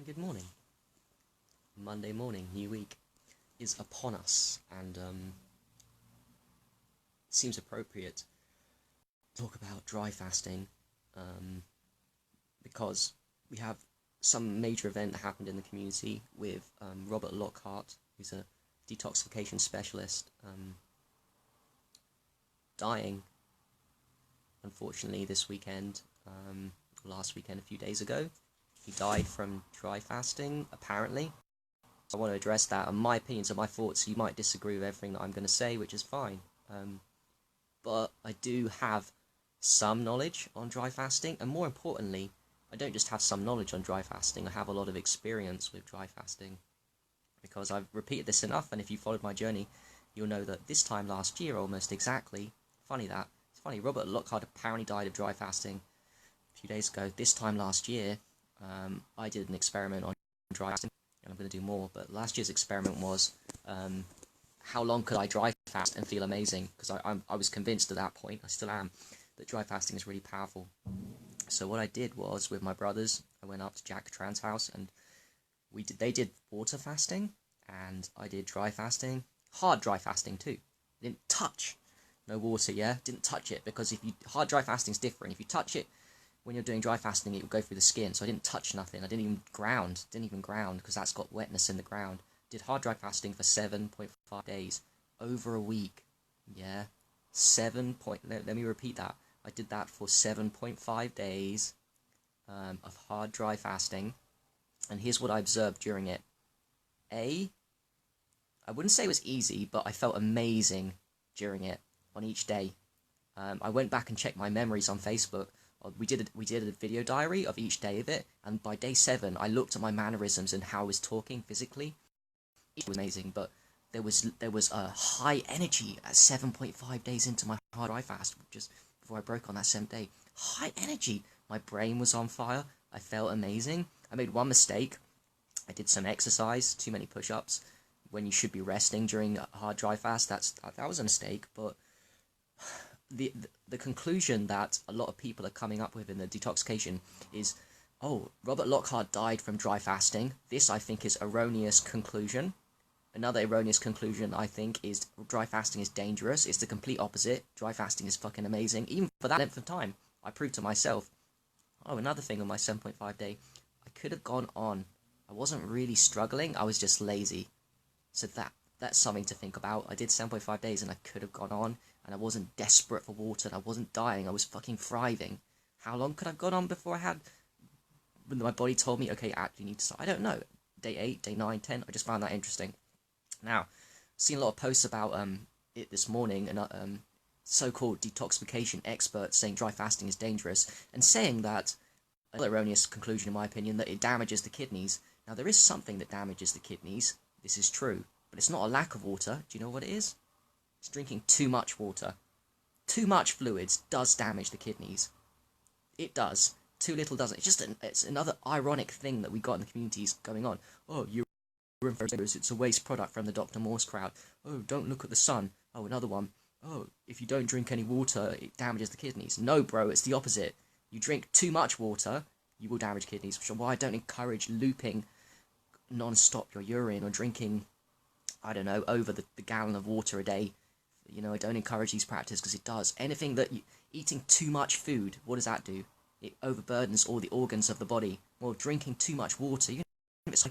good morning. Monday morning, new week, is upon us, and it seems appropriate to talk about dry fasting, because we have some major event that happened in the community with Robert Lockhart, who's a detoxification specialist, dying, unfortunately, this weekend, last weekend, a few days ago. He died from dry fasting, apparently. So I want to address that, and my opinions and my thoughts. You might disagree with everything that I'm going to say, which is fine. But I do have some knowledge on dry fasting, and more importantly, I don't just have some knowledge on dry fasting, I have a lot of experience with dry fasting. Because I've repeated this enough, and if you followed my journey, you'll know that this time last year, almost exactly, it's funny, Robert Lockhart apparently died of dry fasting a few days ago. This time last year, I did an experiment on dry fasting, and I'm going to do more, but last year's experiment was how long could I dry fast and feel amazing, because I was convinced at that point, I still am, that dry fasting is really powerful. So what I did was, with my brothers, I went up to Jack Tran's house, and they did water fasting, and I did dry fasting, hard dry fasting too. Didn't touch, no water, yeah, didn't touch it, because hard dry fasting is different. If you touch it when you're doing dry fasting, it will go through the skin. So I didn't touch nothing. I didn't even ground, because that's got wetness in the ground. Did hard dry fasting for 7.5 days, over a week. Yeah, let me repeat that. I did that for 7.5 days of hard dry fasting, and here's what I observed during it. I wouldn't say it was easy, but I felt amazing during it on each day. I went back and checked my memories on Facebook. We did a video diary of each day of it, and by day 7, I looked at my mannerisms and how I was talking physically. It was amazing, but there was a high energy at 7.5 days into my hard dry fast, just before I broke on that 7th day. High energy. My brain was on fire. I felt amazing. I made one mistake. I did some exercise, too many push-ups, when you should be resting during a hard dry fast. That was a mistake, but the conclusion that a lot of people are coming up with in the detoxification is, oh, Robert Lockhart died from dry fasting. This, I think, is erroneous conclusion. Another erroneous conclusion, I think, is dry fasting is dangerous. It's the complete opposite. Dry fasting is fucking amazing, even for that length of time. I proved to myself. Oh, another thing on my 7.5 day, I could have gone on. I wasn't really struggling, I was just lazy. So that's something to think about. I did 7.5 days and I could have gone on, and I wasn't desperate for water, and I wasn't dying, I was fucking thriving. How long could I have gone on before when my body told me, okay, actually you need to start? I don't know. Day 8, day 9, 10, I just found that interesting. Now, I've seen a lot of posts about it this morning, and so-called detoxification experts saying dry fasting is dangerous, and saying that, another erroneous conclusion in my opinion, that it damages the kidneys. Now, there is something that damages the kidneys, this is true, but it's not a lack of water. Do you know what it is? It's drinking too much water. Too much fluids does damage the kidneys. It does. Too little doesn't. It's another ironic thing that we got in the communities going on. Oh, it's a waste product from the Dr. Morse crowd. Oh, don't look at the sun. Oh, another one. Oh, if you don't drink any water, it damages the kidneys. No, bro, it's the opposite. You drink too much water, you will damage kidneys, which is why I don't encourage looping non-stop your urine or drinking, I don't know, over the gallon of water a day. You know, I don't encourage these practices, because it does. Eating too much food, what does that do? It overburdens all the organs of the body. Well, drinking too much water,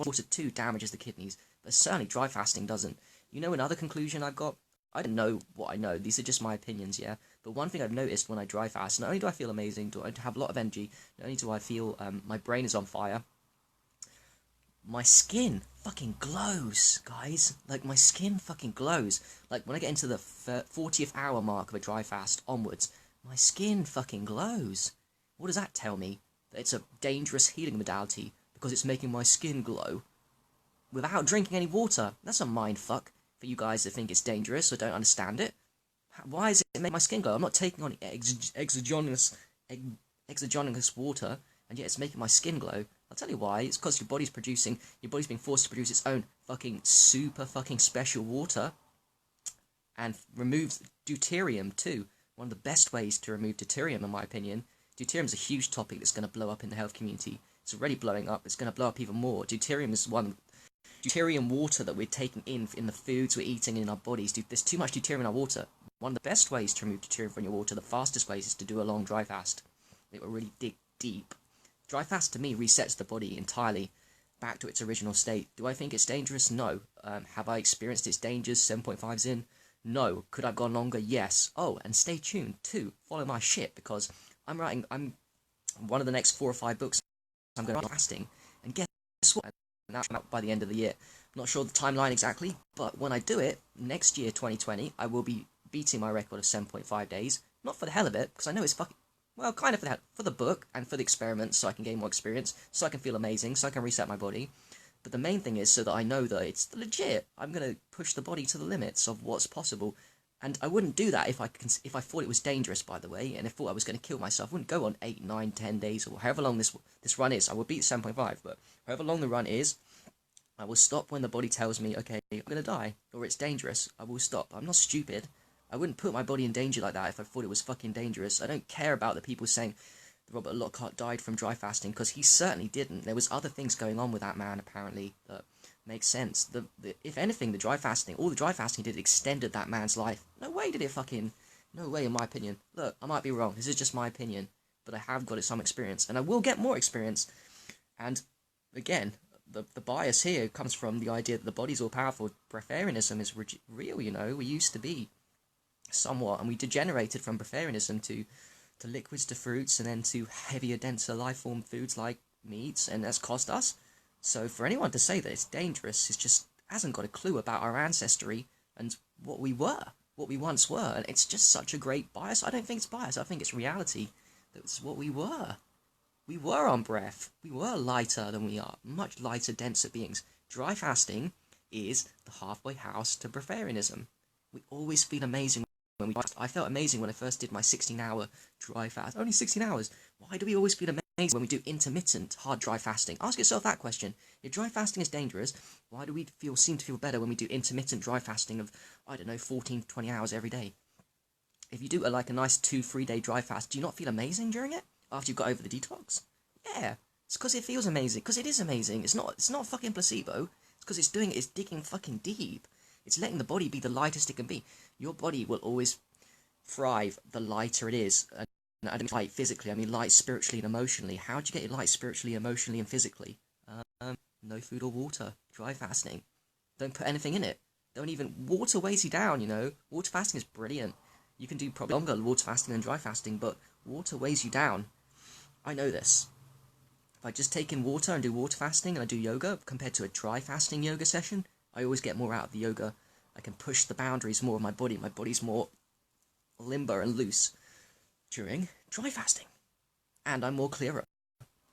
water too damages the kidneys, but certainly dry fasting doesn't. You know, another conclusion I've got, I don't know what I know, these are just my opinions, yeah, but one thing I've noticed when I dry fast, not only do I feel amazing, do I have a lot of energy, not only do I feel my brain is on fire, my skin fucking glows, guys. Like, my skin fucking glows. Like, when I get into the 40th hour mark of a dry fast onwards, my skin fucking glows. What does that tell me? That it's a dangerous healing modality, because it's making my skin glow without drinking any water. That's a mind fuck for you guys that think it's dangerous or don't understand it. Why is it making my skin glow? I'm not taking on exogenous water, and yet it's making my skin glow. I'll tell you why. It's because your body's being forced to produce its own fucking super fucking special water, and removes deuterium too. One of the best ways to remove deuterium, in my opinion. Deuterium is a huge topic that's going to blow up in the health community. It's already blowing up. It's going to blow up even more. Deuterium is deuterium water that we're taking in the foods we're eating in our bodies. There's too much deuterium in our water. One of the best ways to remove deuterium from your water, the fastest ways, is to do a long dry fast. It will really dig deep. Dry fast, to me, resets the body entirely back to its original state. Do I think it's dangerous? No. Have I experienced its dangers 7.5's in? No. Could I have gone longer? Yes. Oh, and stay tuned too. Follow my shit, because I'm one of the next 4 or 5 books I'm going to be fasting, and guess what? And that's out by the end of the year. I'm not sure the timeline exactly, but when I do it, next year, 2020, I will be beating my record of 7.5 days. Not for the hell of it, because I know it's fucking... Well, kind of for the book and for the experiment, so I can gain more experience, so I can feel amazing, so I can reset my body. But the main thing is so that I know that it's legit. I'm going to push the body to the limits of what's possible. And I wouldn't do that if I thought it was dangerous, by the way, and if I thought I was going to kill myself. I wouldn't go on 8, 9, 10 days, or however long this run is. I will beat 7.5, but however long the run is, I will stop when the body tells me, okay, I'm going to die, or it's dangerous. I will stop. I'm not stupid. I wouldn't put my body in danger like that if I thought it was fucking dangerous. I don't care about the people saying that Robert Lockhart died from dry fasting, because he certainly didn't. There was other things going on with that man, apparently, that makes sense. If anything, all the dry fasting did extended that man's life. No way did it fucking... No way, in my opinion. Look, I might be wrong. This is just my opinion. But I have got some experience, and I will get more experience. And, again, the bias here comes from the idea that the body's all powerful. Breatharianism is real, you know. We used to be somewhat, and we degenerated from breatharianism to liquids, to fruits, and then to heavier, denser life form foods like meats, and that's cost us. So for anyone to say that it's dangerous is just hasn't got a clue about our ancestry and what we once were, and it's just such a great bias. I don't think it's bias, I think it's reality. That's what we were. We were on breath. We were lighter than we are, much lighter, denser beings. Dry fasting is the halfway house to breatharianism. We always feel amazing when we fast. I felt amazing when I first did my 16-hour dry fast. Only 16 hours. Why do we always feel amazing when we do intermittent hard dry fasting? Ask yourself that question. If dry fasting is dangerous, why do we seem to feel better when we do intermittent dry fasting of, I don't know, 14 to 20 hours every day? If you do a nice 2-3 day dry fast, do you not feel amazing during it? After you've got over the detox? Yeah. It's because it feels amazing. Because it is amazing. It's not fucking placebo. It's because it's digging fucking deep. It's letting the body be the lightest it can be. Your body will always thrive the lighter it is. And I don't mean light physically, I mean light spiritually and emotionally. How do you get your light spiritually, emotionally, and physically? No food or water. Dry fasting. Don't put anything in it. Water weighs you down, you know. Water fasting is brilliant. You can do probably longer water fasting than dry fasting, but water weighs you down. I know this. If I just take in water and do water fasting and I do yoga, compared to a dry fasting yoga session, I always get more out of the yoga. I can push the boundaries more of my body. My body's more limber and loose during dry fasting. And I'm more clearer.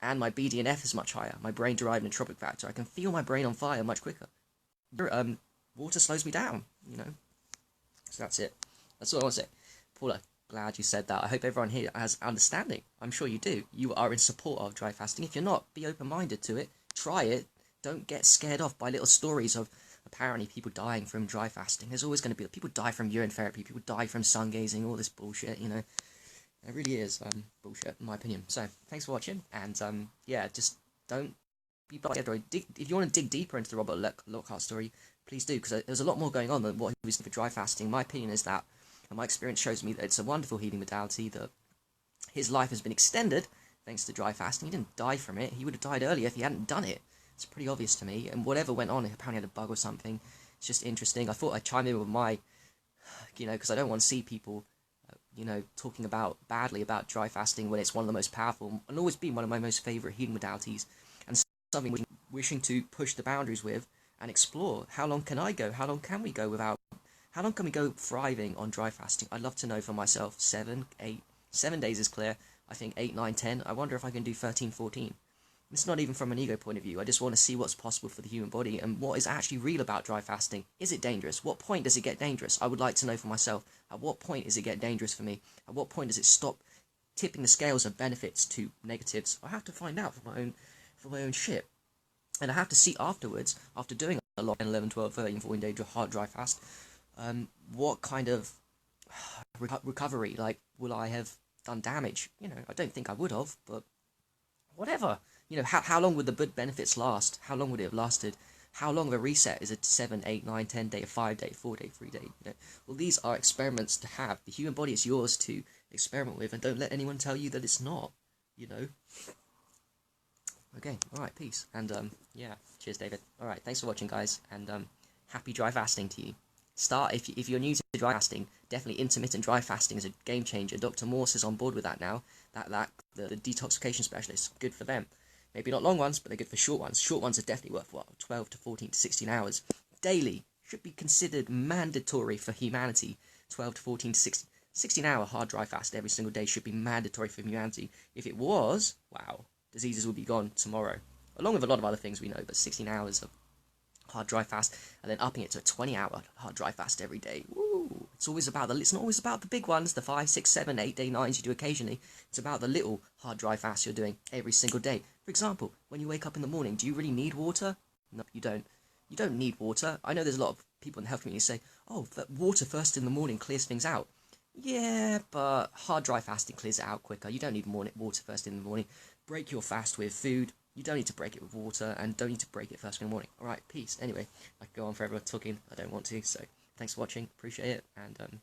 And my BDNF is much higher. My brain-derived nootropic factor. I can feel my brain on fire much quicker. Water slows me down, you know. So that's it. That's all I want to say. Paula, glad you said that. I hope everyone here has understanding. I'm sure you do. You are in support of dry fasting. If you're not, be open-minded to it. Try it. Don't get scared off by little stories of apparently people dying from dry fasting. There's always going to be people die from urine therapy, people die from sun gazing, all this bullshit, you know. It really is bullshit, in my opinion. So, thanks for watching, and yeah, just don't be bothered. If you want to dig deeper into the Robert Lockhart story, please do, because there's a lot more going on than what he was doing for dry fasting. My opinion is that, and my experience shows me that it's a wonderful healing modality, that his life has been extended thanks to dry fasting. He didn't die from it. He would have died earlier if he hadn't done it. It's pretty obvious to me, and whatever went on, apparently had a bug or something. It's just interesting. I thought I'd chime in with my, you know, because I don't want to see people, you know, talking badly about dry fasting when it's one of the most powerful, and always been one of my most favourite healing modalities, and something wishing to push the boundaries with and explore. How long can I go? How long can we go without? How long can we go thriving on dry fasting? I'd love to know for myself. 7 days is clear. I think 8, 9, 10. I wonder if I can do 13, 14. It's not even from an ego point of view. I just want to see what's possible for the human body and what is actually real about dry fasting. Is it dangerous? What point does it get dangerous? I would like to know for myself. At what point does it get dangerous for me? At what point does it stop tipping the scales of benefits to negatives? I have to find out for my own shit. And I have to see afterwards, after doing a lot, 10, 11, 12, 13, 14 day hard dry fast, what kind of recovery, like, will I have done damage? You know, I don't think I would have, but whatever. You know, how long would the good benefits last? How long would it have lasted? How long of a reset is a 7, 8, 9, 10 day, a 5 day, 4 day, 3 day? You know, well, these are experiments to have. The human body is yours to experiment with, and don't let anyone tell you that it's not. You know. Okay, alright, peace. And, yeah, cheers, David. Alright, thanks for watching, guys, and, happy dry fasting to you. If you're new to dry fasting, definitely intermittent dry fasting is a game changer. Dr. Morse is on board with that now. The detoxification specialists, good for them. Maybe not long ones, but they're good for short ones. Short ones are definitely worth, 12 to 14 to 16 hours. Daily should be considered mandatory for humanity. 12 to 14 to 16-hour hard dry fast every single day should be mandatory for humanity. If it was, wow, diseases would be gone tomorrow. Along with a lot of other things we know, but 16 hours of hard dry fast, and then upping it to a 20-hour hard dry fast every day. Woo! It's not always about the big ones, the 5, 6, 7, 8 day nines you do occasionally. It's about the little hard dry fasts you're doing every single day. For example, when you wake up in the morning, do you really need water? No, you don't. You don't need water. I know there's a lot of people in the health community say, oh, that water first in the morning clears things out. Yeah, but hard dry fasting clears it out quicker. You don't need water first in the morning. Break your fast with food. You don't need to break it with water, and don't need to break it first thing in the morning. Alright, peace. Anyway, I could go on forever talking. I don't want to, so thanks for watching. Appreciate it, and